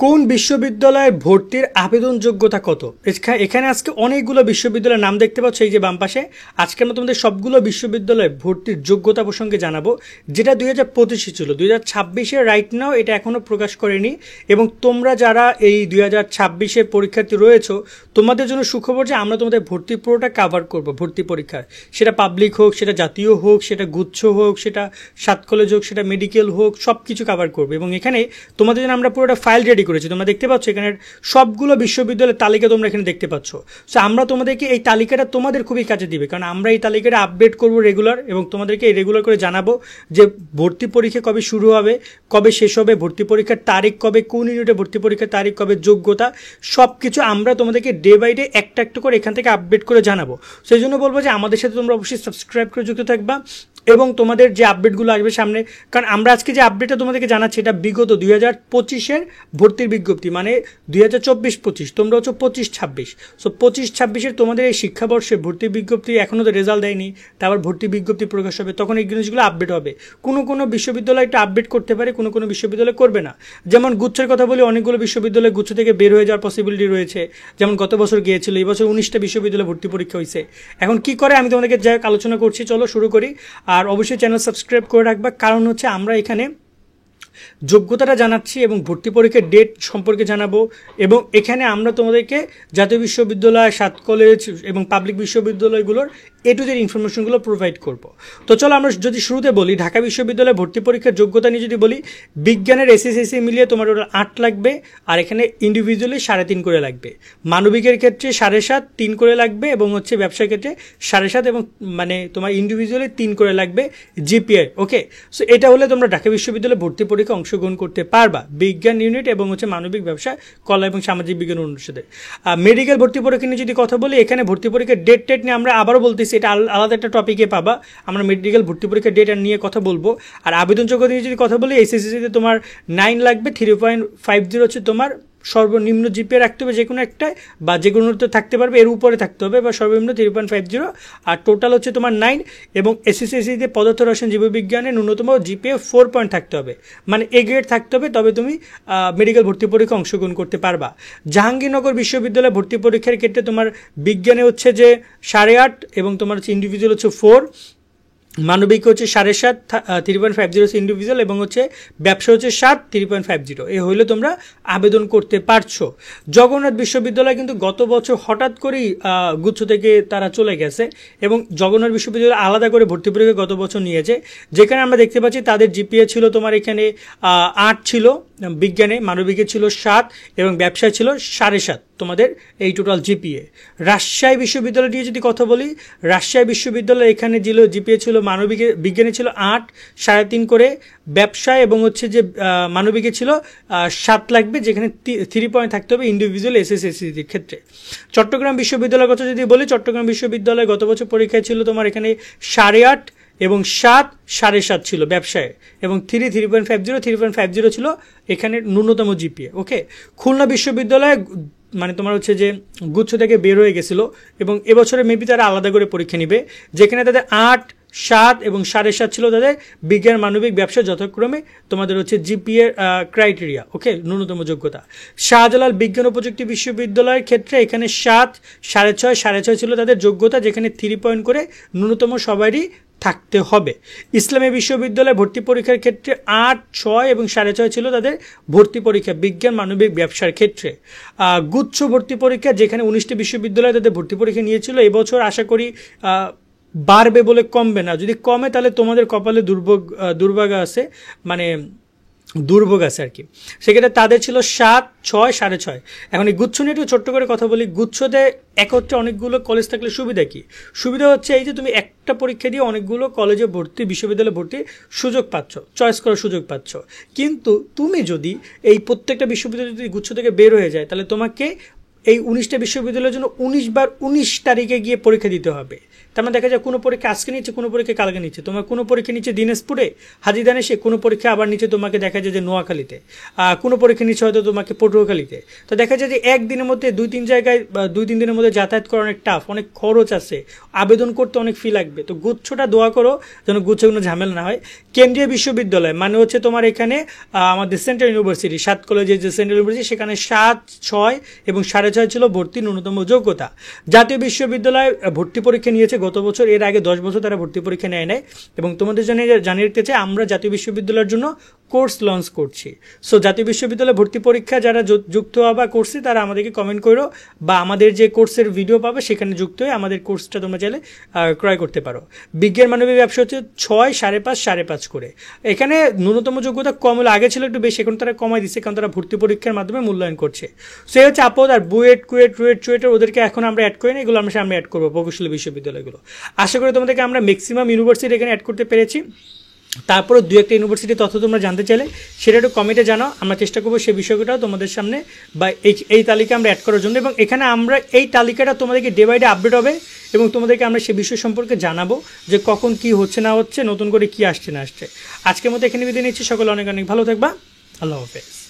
কোন বিশ্ববিদ্যালয়ের ভর্তির আবেদন যোগ্যতা কত? এখানে আজকে অনেকগুলো বিশ্ববিদ্যালয়ের নাম দেখতে পাচ্ছ, এই যে বাম পাশে। আজকে আমরা তোমাদের সবগুলো বিশ্ববিদ্যালয়ের ভর্তির যোগ্যতা প্রসঙ্গে জানাবো, যেটা 2025 ছিল। 2026-এ রাইট নাও এটা এখনও প্রকাশ করেনি। এবং তোমরা যারা এই 2026-এর পরীক্ষার্থী রয়েছো, তোমাদের জন্য সুখবর যে আমরা তোমাদের ভর্তি পুরোটা কাভার করব। ভর্তি পরীক্ষার, সেটা পাবলিক হোক, সেটা জাতীয় হোক, সেটা গুচ্ছ হোক, সেটা 7 কলেজ হোক, সেটা মেডিকেল হোক, সব কিছু কাভার করবো। এবং এখানে তোমাদের জন্য আমরা পুরোটা ফাইল রেডি করেছি। তোমরা দেখতে পাচ্ছ এখানে সবগুলো বিশ্ববিদ্যালয়ের তালিকা তোমরা এখানে দেখতে পাচ্ছ। সো আমরা তোমাদেরকে এই তালিকাটা তোমাদের খুবই কাজে দিবে, কারণ আমরা এই তালিকাটা আপডেট করব রেগুলার, এবং তোমাদেরকে রেগুলার করে জানাবো যে ভর্তি পরীক্ষা কবে শুরু হবে, কবে শেষ হবে, ভর্তি পরীক্ষার তারিখ কবে, কোন ইউনিটে ভর্তি পরীক্ষার তারিখ কবে, যোগ্যতা, সব কিছু আমরা তোমাদেরকে ডে বাই ডে একটা একটা করে এখান থেকে আপডেট করে জানাবো। সেই জন্য বলবো যে আমাদের সাথে তোমরা অবশ্যই সাবস্ক্রাইব করে যুক্ত থাকবা, এবং তোমাদের যে আপডেটগুলো আসবে সামনে, কারণ আমরা আজকে যে আপডেটটা তোমাদেরকে জানাচ্ছি এটা বিগত 2025-এর ভর্তির বিজ্ঞপ্তি, মানে 2024-25, তোমরা হচ্ছে 25-26। সো 25-26-এর তোমাদের এই শিক্ষাবর্ষে ভর্তির বিজ্ঞপ্তি এখনও তো রেজাল্ট দেয়নি, তারপর ভর্তি বিজ্ঞপ্তি প্রকাশ হবে, তখন এই জিনিসগুলো আপডেট হবে। কোনো বিশ্ববিদ্যালয় এটা আপডেট করতে পারে, কোনো বিশ্ববিদ্যালয় করবে না। যেমন গুচ্ছের কথা বলি, অনেকগুলো বিশ্ববিদ্যালয় গুচ্ছ থেকে বের হয়ে যাওয়ার পসিবিলিটি রয়েছে। যেমন গত বছর গিয়েছিল, এই বছর 19টা বিশ্ববিদ্যালয় ভর্তি পরীক্ষা হয়েছে। এখন কি করে আমি তোমাদেরকে যাই আলোচনা করছি, চলো শুরু করি। আর অবশ্যই চ্যানেল সাবস্ক্রাইব করে রাখবা, কারণ হচ্ছে আমরা এখানে যোগ্যতাটা জানাচ্ছি এবং ভর্তি পরীক্ষার ডেট সম্পর্কে জানাবো, এবং এখানে আমরা তোমাদেরকে জাতীয় বিশ্ববিদ্যালয়, 7 কলেজ এবং পাবলিক বিশ্ববিদ্যালয়গুলোর এ টু জেড ইনফরমেশনগুলো প্রোভাইড করব। তো চলো আমরা যদি শুরুতে বলি, ঢাকা বিশ্ববিদ্যালয়ে ভর্তি পরীক্ষার যোগ্যতা নিয়ে যদি বলি, বিজ্ঞানের এসএসসি মিলিয়ে তোমার ওটা 8 লাগবে, আর এখানে ইন্ডিভিজুয়ালি 3.5 করে লাগবে। মানবিকের ক্ষেত্রে 7.5, 3 করে লাগবে, এবং হচ্ছে ব্যবসার ক্ষেত্রে 7.5, এবং মানে তোমার ইন্ডিভিজুয়ালি 3 করে লাগবে জিপিএ। ওকে, সো এটা হলে তোমরা ঢাকা বিশ্ববিদ্যালয়ে ভর্তি পরীক্ষা অংশগ্রহণ করতে পারবা, বিজ্ঞান ইউনিট এবং হচ্ছে মানবিক, ব্যবসা, কলা এবং সামাজিক বিজ্ঞান অনুষদে। মেডিকেল ভর্তি পরীক্ষা নিয়ে যদি কথা বলি, এখানে ভর্তি পরীক্ষার ডেট নিয়ে আমরা আবারও বলতেছি, এটা আলাদা একটা টপিকে পাবা। আমরা মেডিকেল ভর্তি পরীক্ষার ডেট নিয়ে কথা বলবো। আর আবেদন যোগ্যতা নিয়ে যদি কথা বলি, এসএসসিতে তোমার 9 লাগবে, 3.50 হচ্ছে তোমার সর্বনিম্ন জিপিএ রাখতে হবে যে কোনো একটাই, বা যে কোনোতে থাকতে পারবে, এর উপরে থাকতে হবে, বা সর্বনিম্ন 3.50। আর টোটাল হচ্ছে তোমার 9, এবং এসএসসিতে পদার্থ রসায়ন জীববিজ্ঞানে ন্যূনতম জিপিএ 4 পয়েন্ট থাকতে হবে, মানে এ গ্রেড থাকতে হবে, তবে তুমি মেডিকেল ভর্তি পরীক্ষা অংশগ্রহণ করতে পারবা। জাহাঙ্গীরনগর বিশ্ববিদ্যালয়ে ভর্তি পরীক্ষার ক্ষেত্রে তোমার বিজ্ঞানে হচ্ছে যে 8.5, এবং তোমার হচ্ছে ইন্ডিভিজুয়াল হচ্ছে 4, মানবিক হচ্ছে 7.5, 3.50 ইন্ডিভিজুয়াল, এবং হচ্ছে ব্যবসা হচ্ছে 7, 3.50। এ হইলে তোমরা আবেদন করতে পারছো। জগন্নাথ বিশ্ববিদ্যালয় কিন্তু গত বছর হঠাৎ করেই গুচ্ছ থেকে তারা চলে গেছে, এবং জগন্নাথ বিশ্ববিদ্যালয় আলাদা করে ভর্তি পরীক্ষা গত বছর নিয়েছে, যেখানে আমরা দেখতে পাচ্ছি তাদের জিপিএ ছিল তোমার এখানে 8 ছিল বিজ্ঞানে, মানবিকে ছিল 7, এবং ব্যবসায় ছিল 7.5 তোমাদের এই টোটাল জিপিএ। রাজশাহী বিশ্ববিদ্যালয় নিয়ে যদি কথা বলি, রাজশাহী বিশ্ববিদ্যালয় এখানে জিপিএ ছিল মানবিকে, বিজ্ঞানে ছিল 8, 3.5 করে, ব্যবসায় এবং হচ্ছে যে মানবিকে ছিল 7 লাগবে, যেখানে 3 পয়েন্ট থাকতে হবে ইন্ডিভিজুয়াল এসএসসির ক্ষেত্রে। চট্টগ্রাম বিশ্ববিদ্যালয়ের কথা যদি বলি, চট্টগ্রাম বিশ্ববিদ্যালয় গত বছর পরীক্ষায় ছিল তোমার এখানে 8.5 এবং 7, 7.5 ছিল ব্যবসায়, এবং 3.50 ছিল এখানে ন্যূনতম জিপিএ। ওকে, খুলনা বিশ্ববিদ্যালয় মানে তোমার হচ্ছে যে গুচ্ছ থেকে বের হয়ে গেছিলো, এবং এবছরে মেবি তারা আলাদা করে পরীক্ষা নিবে, যেখানে তাদের 8, 7 এবং 7.5 ছিল তাদের বিজ্ঞান, মানবিক, ব্যবসা যথাক্রমে তোমাদের হচ্ছে জিপিএ ক্রাইটেরিয়া। ওকে, ন্যূনতম যোগ্যতা। শাহজালাল বিজ্ঞান ও প্রযুক্তি বিশ্ববিদ্যালয়ের ক্ষেত্রে এখানে 7, 6.5, 6.5 ছিল তাদের যোগ্যতা, যেখানে 3 পয়েন্ট করে ন্যূনতম সবারই থাকতে হবে। ইসলামী বিশ্ববিদ্যালয়ে ভর্তি পরীক্ষার ক্ষেত্রে 8, 6 এবং 6.5 ছিল তাদের ভর্তি পরীক্ষা, বিজ্ঞান, মানবিক, ব্যবসার ক্ষেত্রে। গুচ্ছ ভর্তি পরীক্ষা, যেখানে 19টি বিশ্ববিদ্যালয় তাদের ভর্তি পরীক্ষা নিয়েছিল, এবছর আশা করি বাড়বে বলে কমবে না। যদি কমে তাহলে তোমাদের কপালে দুর্ভাগ আছে, মানে দুর্ভোগ আছে আর কি। সেক্ষেত্রে তাদের ছিল 7, 6, 6.5। এখন এই গুচ্ছ নিয়ে একটু ছোট্ট করে কথা বলি। গুচ্ছতে একত্রে অনেকগুলো কলেজ থাকলে সুবিধা কি? সুবিধা হচ্ছে এই যে তুমি একটা পরীক্ষা দিয়ে অনেকগুলো কলেজে ভর্তি, বিশ্ববিদ্যালয়ে ভর্তির সুযোগ পাচ্ছ, চয়েস করার সুযোগ পাচ্ছ। কিন্তু তুমি যদি এই প্রত্যেকটা বিশ্ববিদ্যালয় যদি গুচ্ছ থেকে বের হয়ে যায়, তাহলে তোমাকে এই 19টা বিশ্ববিদ্যালয়ের জন্য 19 বার 19 তারিখে গিয়ে পরীক্ষা দিতে হবে। তার মানে দেখা যায় কোনো পরীক্ষা আজকে নিচ্ছে, কোনো পরীক্ষা কালকে নিচ্ছে। তোমার কোনো পরীক্ষা নিচ্ছে দিনাজপুরে হাজিদানেশে, কোনো পরীক্ষা আবার নিচে তোমাকে দেখা যায় যে নোয়াখালীতে, কোনো পরীক্ষা নিচ্ছে হয়তো তোমাকে পটুয়াখালীতে। তো দেখা যায় যে একদিনের মধ্যে 2-3 জায়গায় 2-3 দিনের মধ্যে যাতায়াত করা অনেক টাফ, অনেক খরচ আছে, আবেদন করতে অনেক ফি লাগবে। তো গুচ্ছটা দোয়া করো যেন গুচ্ছে কোনো ঝামেলা না হয়। কেন্দ্রীয় বিশ্ববিদ্যালয় মানে হচ্ছে তোমার এখানে আমাদের সেন্ট্রাল ইউনিভার্সিটি, 7 কলেজের যে সেন্ট্রাল ইউনিভার্সিটি, সেখানে 7, 6 এবং 6.5 ছিল ভর্তির ন্যূনতম যোগ্যতা। জাতীয় বিশ্ববিদ্যালয় ভর্তি পরীক্ষা নিয়েছে গত বছর, এর আগে 10 বছর তারা ভর্তি পরীক্ষা নেয় নাই। এবং তোমাদের জন্য জানিয়ে রাখতে চাই, আমরা জাতীয় বিশ্ববিদ্যালয়ের জন্য কোর্স লঞ্চ করছি। সো জাতীয় বিশ্ববিদ্যালয় ভর্তি পরীক্ষা যারা যুক্ত হওয়া করছে তারা আমাদেরকে কমেন্ট করো, বা আমাদের যে কোর্সের ভিডিও পাবে সেখানে যুক্ত হয়ে আমাদের কোর্সটা তোমরা চাইলে ক্রয় করতে পারো। বিজ্ঞান মানবিক ব্যবসা হচ্ছে 6, 5.5, 5.5 করে। এখানে ন্যূনতম যোগ্যতা কম হলে, আগে ছিল একটু বেশি, এখন তারা কমাই দিচ্ছে কারণ তারা ভর্তি পরীক্ষার মাধ্যমে মূল্যায়ন করছে। সো এই হচ্ছে আপদ। আর বুয়েট, কুয়েট, রুয়েট, চুয়েটের ওদেরকে এখন আমরা অ্যাড করি না, এগুলো আমরা সামনে অ্যাড করবো, প্রকৌশলী বিশ্ববিদ্যালয়গুলো। আশা করি তোমাদেরকে আমরা ম্যাক্সিমাম ইউনিভার্সিটি এখানে অ্যাড করতে পেরেছি। তারপরে 2-1টা ইউনিভার্সিটি তথ্য তোমরা জানতে চাইলে সেটা একটু কমেন্টে জানাও, আমরা চেষ্টা করবো সেই বিষয়টাও তোমাদের সামনে বা এই তালিকা আমরা অ্যাড করার জন্য। এবং এখানে আমরা এই তালিকাটা তোমাদেরকে ডে বাই ডে আপডেট হবে এবং তোমাদেরকে আমরা সেই বিষয় সম্পর্কে জানাবো যে কখন কি হচ্ছে না হচ্ছে, নতুন করে কি আসছে না আসছে। আজকের মতো এখানে বিদায় নিচ্ছি, সকলে অনেক অনেক ভালো থাকবা, আল্লাহ হাফেজ।